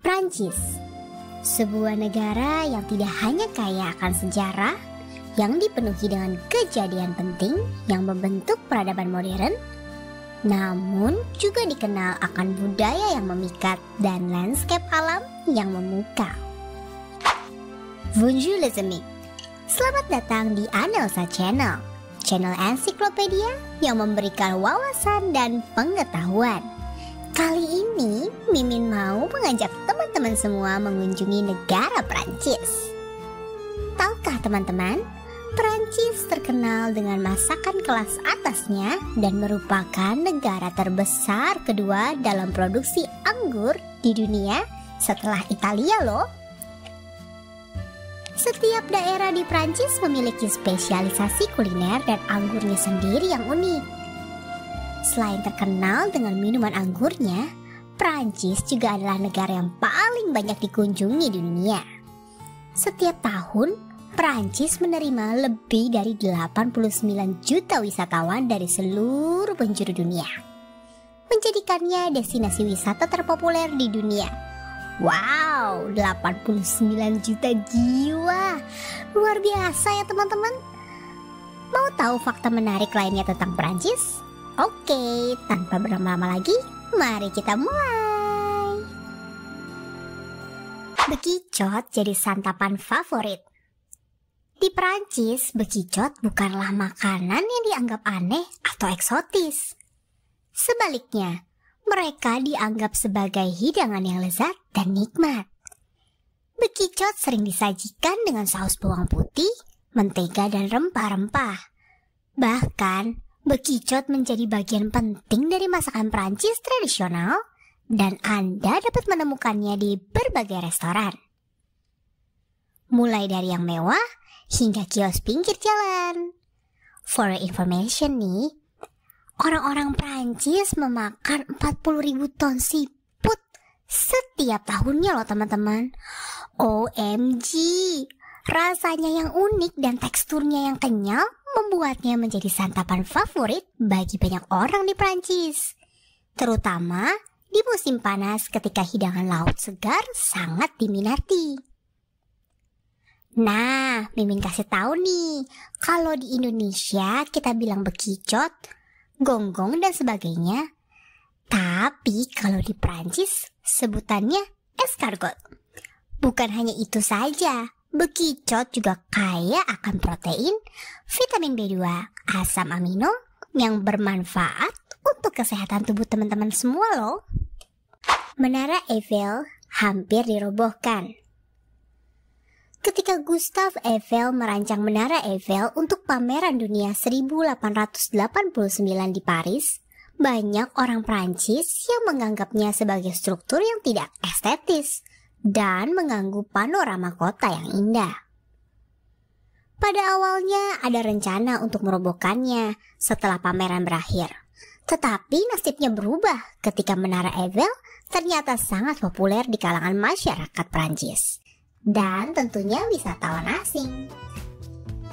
Prancis, sebuah negara yang tidak hanya kaya akan sejarah, yang dipenuhi dengan kejadian penting yang membentuk peradaban modern, namun juga dikenal akan budaya yang memikat dan landscape alam yang memukau. Bonjour les amis, selamat datang di Anelsa Channel, channel ensiklopedia yang memberikan wawasan dan pengetahuan. Kali ini Mimin mau mengajak teman-teman semua mengunjungi negara Prancis. Tahukah teman-teman, Prancis terkenal dengan masakan kelas atasnya dan merupakan negara terbesar kedua dalam produksi anggur di dunia setelah Italia loh. Setiap daerah di Prancis memiliki spesialisasi kuliner dan anggurnya sendiri yang unik. Selain terkenal dengan minuman anggurnya, Prancis juga adalah negara yang paling banyak dikunjungi di dunia. Setiap tahun, Prancis menerima lebih dari 89 juta wisatawan dari seluruh penjuru dunia, menjadikannya destinasi wisata terpopuler di dunia. Wow, 89 juta jiwa. Luar biasa ya teman-teman. Mau tahu fakta menarik lainnya tentang Prancis? Oke, tanpa berlama-lama lagi, mari kita mulai. Bekicot jadi santapan favorit. Di Prancis, bekicot bukanlah makanan yang dianggap aneh atau eksotis. Sebaliknya, mereka dianggap sebagai hidangan yang lezat dan nikmat. Bekicot sering disajikan dengan saus bawang putih, mentega, dan rempah-rempah. Bahkan, bekicot menjadi bagian penting dari masakan Prancis tradisional dan Anda dapat menemukannya di berbagai restoran. Mulai dari yang mewah hingga kios pinggir jalan. For your information nih, orang-orang Prancis memakan 40.000 ton siput setiap tahunnya loh teman-teman. OMG, rasanya yang unik dan teksturnya yang kenyal membuatnya menjadi santapan favorit bagi banyak orang di Prancis, terutama di musim panas ketika hidangan laut segar sangat diminati. Nah, Mimin kasih tahu nih, kalau di Indonesia kita bilang bekicot, gonggong dan sebagainya. Tapi kalau di Prancis sebutannya escargot. Bukan hanya itu saja, bekicot juga kaya akan protein, vitamin B2, asam amino yang bermanfaat untuk kesehatan tubuh teman-teman semua loh. Menara Eiffel hampir dirobohkan. Ketika Gustave Eiffel merancang Menara Eiffel untuk pameran dunia 1889 di Paris, banyak orang Prancis yang menganggapnya sebagai struktur yang tidak estetis dan mengganggu panorama kota yang indah. Pada awalnya ada rencana untuk merobohkannya setelah pameran berakhir. Tetapi nasibnya berubah ketika Menara Eiffel ternyata sangat populer di kalangan masyarakat Prancis dan tentunya wisatawan asing.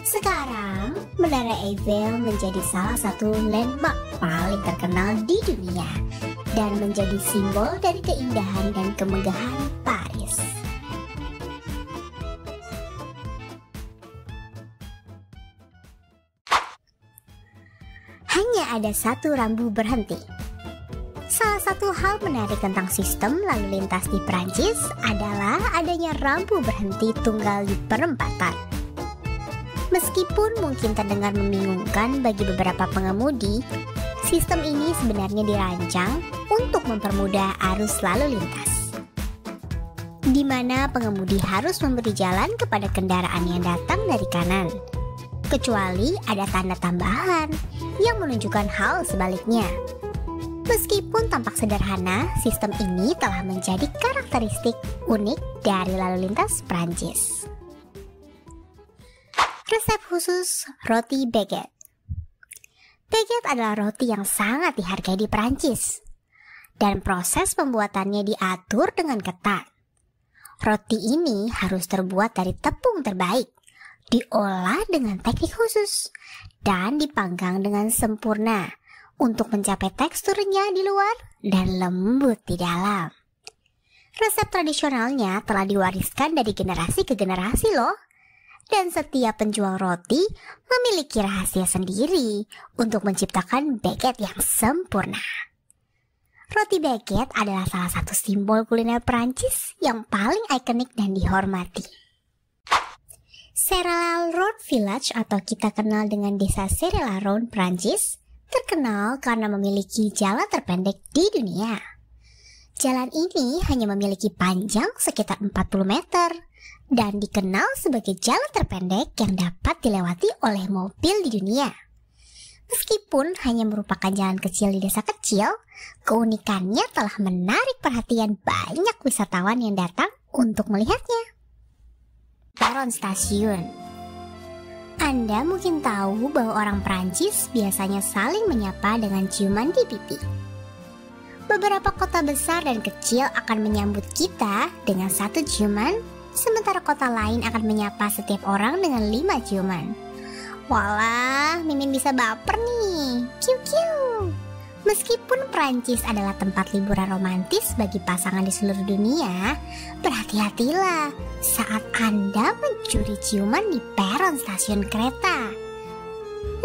Sekarang, Menara Eiffel menjadi salah satu landmark paling terkenal di dunia dan menjadi simbol dari keindahan dan kemegahan Paris. Hanya ada satu rambu berhenti. Salah satu hal menarik tentang sistem lalu lintas di Prancis adalah adanya rambu berhenti tunggal di perempatan. Meskipun mungkin terdengar membingungkan bagi beberapa pengemudi, sistem ini sebenarnya dirancang untuk mempermudah arus lalu lintas, di mana pengemudi harus memberi jalan kepada kendaraan yang datang dari kanan, kecuali ada tanda tambahan yang menunjukkan hal sebaliknya. Meskipun tampak sederhana, sistem ini telah menjadi karakteristik unik dari lalu lintas Prancis. Resep khusus roti baguette. Baguette adalah roti yang sangat dihargai di Prancis, dan proses pembuatannya diatur dengan ketat. Roti ini harus terbuat dari tepung terbaik, diolah dengan teknik khusus, dan dipanggang dengan sempurna untuk mencapai teksturnya di luar dan lembut di dalam. Resep tradisionalnya telah diwariskan dari generasi ke generasi loh. Dan setiap penjual roti memiliki rahasia sendiri untuk menciptakan baguette yang sempurna. Roti baguette adalah salah satu simbol kuliner Prancis yang paling ikonik dan dihormati. Serralalrone Village atau kita kenal dengan desa Serralalrone, Prancis, terkenal karena memiliki jalan terpendek di dunia. Jalan ini hanya memiliki panjang sekitar 40 meter dan dikenal sebagai jalan terpendek yang dapat dilewati oleh mobil di dunia. Meskipun hanya merupakan jalan kecil di desa kecil, keunikannya telah menarik perhatian banyak wisatawan yang datang untuk melihatnya. Peron stasiun. Anda mungkin tahu bahwa orang Prancis biasanya saling menyapa dengan ciuman di pipi. Beberapa kota besar dan kecil akan menyambut kita dengan 1 ciuman, sementara kota lain akan menyapa setiap orang dengan 5 ciuman. Walah, Mimin bisa baper nih. Kiu-kiu. Meskipun Prancis adalah tempat liburan romantis bagi pasangan di seluruh dunia, berhati-hatilah saat Anda mencuri ciuman di peron stasiun kereta.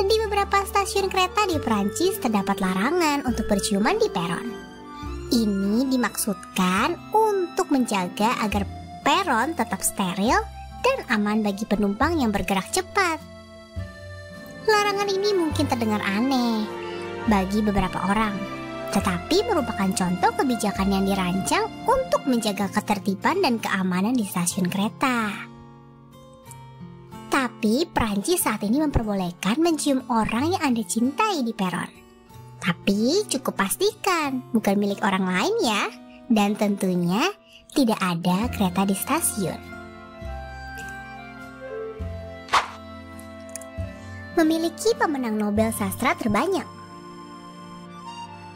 Di beberapa stasiun kereta di Prancis terdapat larangan untuk berciuman di peron. Ini dimaksudkan untuk menjaga agar peron tetap steril dan aman bagi penumpang yang bergerak cepat. Larangan ini mungkin terdengar aneh bagi beberapa orang, tetapi merupakan contoh kebijakan yang dirancang untuk menjaga ketertiban dan keamanan di stasiun kereta. Tapi Prancis saat ini memperbolehkan mencium orang yang Anda cintai di peron. Tapi cukup pastikan bukan milik orang lain ya, dan tentunya tidak ada kereta di stasiun. Memiliki pemenang Nobel sastra terbanyak.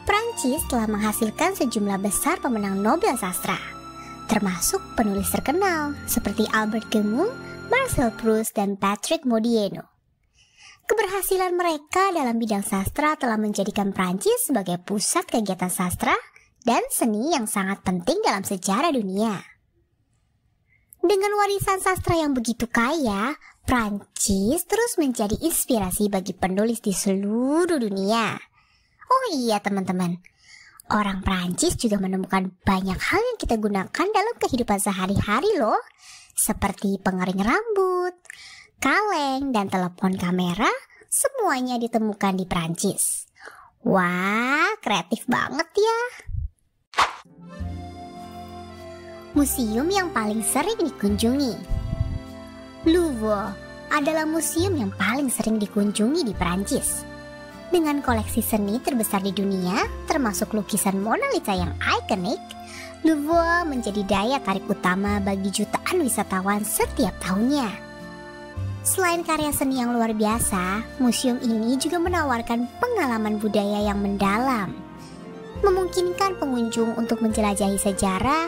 Prancis telah menghasilkan sejumlah besar pemenang Nobel sastra, termasuk penulis terkenal seperti Albert Camus, Marcel Proust, dan Patrick Modiano. Keberhasilan mereka dalam bidang sastra telah menjadikan Prancis sebagai pusat kegiatan sastra dan seni yang sangat penting dalam sejarah dunia. Dengan warisan sastra yang begitu kaya, Prancis terus menjadi inspirasi bagi penulis di seluruh dunia. Oh iya teman-teman, orang Prancis juga menemukan banyak hal yang kita gunakan dalam kehidupan sehari-hari loh, seperti pengering rambut, kaleng, dan telepon kamera, semuanya ditemukan di Prancis. Wah, kreatif banget ya. Museum yang paling sering dikunjungi. Louvre adalah museum yang paling sering dikunjungi di Prancis. Dengan koleksi seni terbesar di dunia, termasuk lukisan Mona Lisa yang ikonik, Louvre menjadi daya tarik utama bagi jutaan wisatawan setiap tahunnya. Selain karya seni yang luar biasa, museum ini juga menawarkan pengalaman budaya yang mendalam, memungkinkan pengunjung untuk menjelajahi sejarah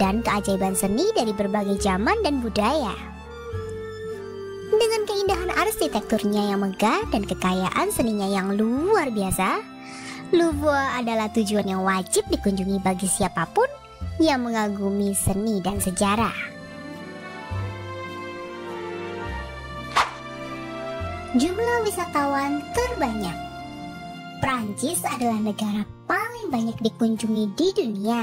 dan keajaiban seni dari berbagai zaman dan budaya. Dengan keindahan arsitekturnya yang megah dan kekayaan seninya yang luar biasa, Louvre adalah tujuan yang wajib dikunjungi bagi siapapun yang mengagumi seni dan sejarah. Jumlah wisatawan terbanyak. Prancis adalah negara paling banyak dikunjungi di dunia.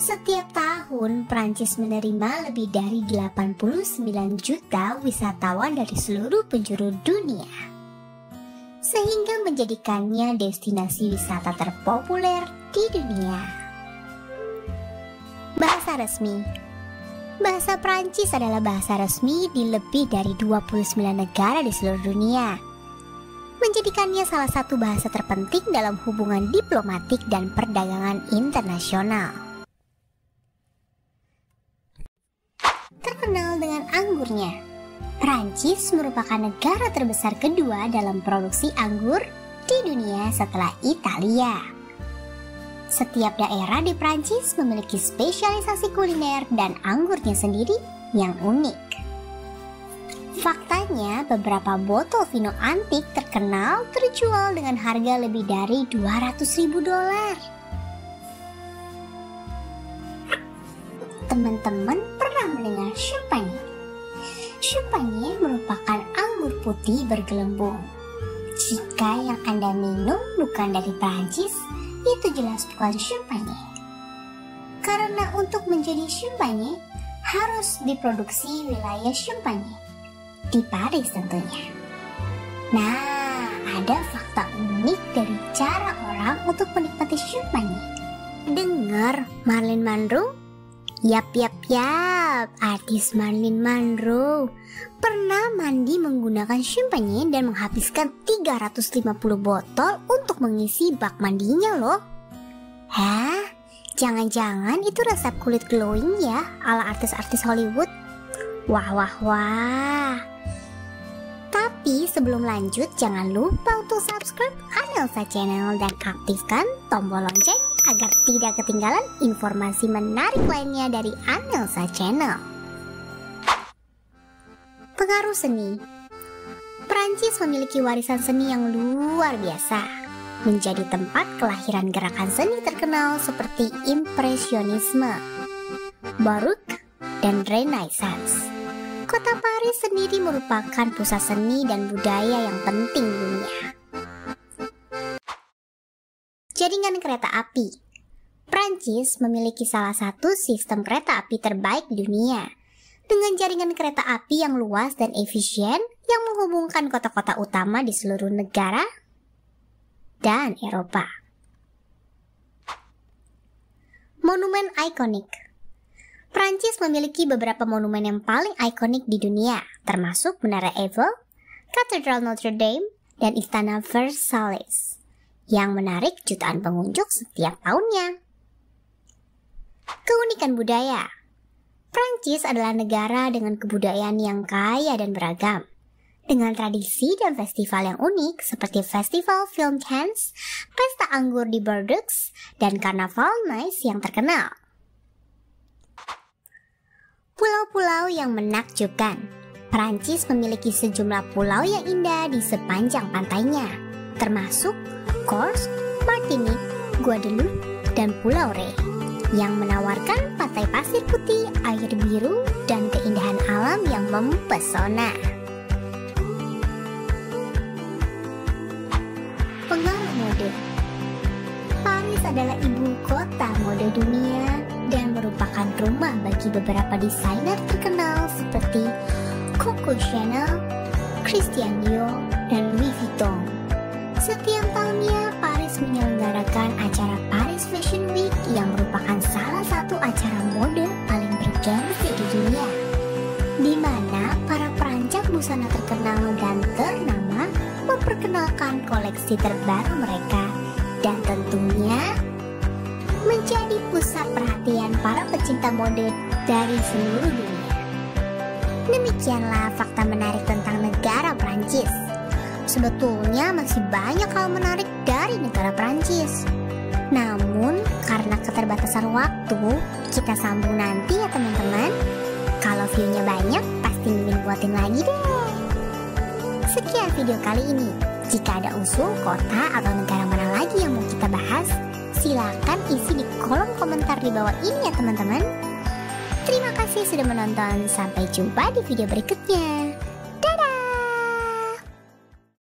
Setiap tahun, Prancis menerima lebih dari 89 juta wisatawan dari seluruh penjuru dunia, sehingga menjadikannya destinasi wisata terpopuler di dunia. Bahasa resmi. Bahasa Prancis adalah bahasa resmi di lebih dari 29 negara di seluruh dunia, menjadikannya salah satu bahasa terpenting dalam hubungan diplomatik dan perdagangan internasional. Terkenal dengan anggurnya, Prancis merupakan negara terbesar kedua dalam produksi anggur di dunia setelah Italia. Setiap daerah di Prancis memiliki spesialisasi kuliner dan anggurnya sendiri yang unik. Faktanya, beberapa botol vino antik terkenal terjual dengan harga lebih dari $200.000. teman-teman pernah mendengar champagne? Champagne merupakan anggur putih bergelembung. Jika yang Anda minum bukan dari Prancis, itu jelas bukan champagne. Karena untuk menjadi champagne, harus diproduksi wilayah Champagne, di Paris tentunya. Nah, ada fakta unik dari cara orang untuk menikmati champagne. Dengar Marilyn Monroe? Yap, artis Marilyn Monroe pernah mandi menggunakan champagne dan menghabiskan 350 botol untuk mengisi bak mandinya loh. Hah? Jangan-jangan itu resep kulit glowing ya ala artis-artis Hollywood? Wah. Tapi sebelum lanjut, jangan lupa untuk subscribe Anelsa Channel dan aktifkan tombol lonceng agar tidak ketinggalan informasi menarik lainnya dari Anelsa Channel. Pengaruh seni. Prancis memiliki warisan seni yang luar biasa, menjadi tempat kelahiran gerakan seni terkenal seperti Impresionisme, Baroque, dan Renaissance. Kota Paris sendiri merupakan pusat seni dan budaya yang penting di dunia. Jaringan kereta api. Prancis memiliki salah satu sistem kereta api terbaik di dunia, dengan jaringan kereta api yang luas dan efisien yang menghubungkan kota-kota utama di seluruh negara dan Eropa. Monumen ikonik. Prancis memiliki beberapa monumen yang paling ikonik di dunia, termasuk Menara Eiffel, Katedral Notre Dame, dan Istana Versailles, yang menarik jutaan pengunjung setiap tahunnya. Keunikan budaya. Prancis adalah negara dengan kebudayaan yang kaya dan beragam, dengan tradisi dan festival yang unik seperti Festival Film Cannes, Pesta Anggur di Bordeaux, dan Karnaval Nice yang terkenal. Pulau-pulau yang menakjubkan. Prancis memiliki sejumlah pulau yang indah di sepanjang pantainya, termasuk Corse, Martinique, Guadeloupe, dan Pulau Ré, yang menawarkan pantai pasir putih, air biru, dan keindahan alam yang mempesona. Pengaruh mode. Paris adalah ibu kota mode dunia dan merupakan rumah bagi beberapa desainer terkenal seperti Coco Chanel, Christian Dior, dan Louis Vuitton. Setiap tahunnya Paris menyelenggarakan acara Paris Fashion Week yang merupakan salah satu acara mode paling bergengsi di dunia, di mana para perancang busana terkenal dan ternama memperkenalkan koleksi terbaru mereka dan tentunya menjadi pusat perhatian para pecinta mode dari seluruh dunia. Demikianlah fakta menarik tentang negara Prancis. Sebetulnya masih banyak hal menarik dari negara Prancis. Namun karena keterbatasan waktu, kita sambung nanti ya teman-teman. Kalau view-nya banyak, pasti Mimin buatin lagi deh. Sekian video kali ini. Jika ada usul kota atau negara mana lagi yang mau kita bahas, silakan isi di kolom komentar di bawah ini ya teman-teman. Terima kasih sudah menonton, sampai jumpa di video berikutnya.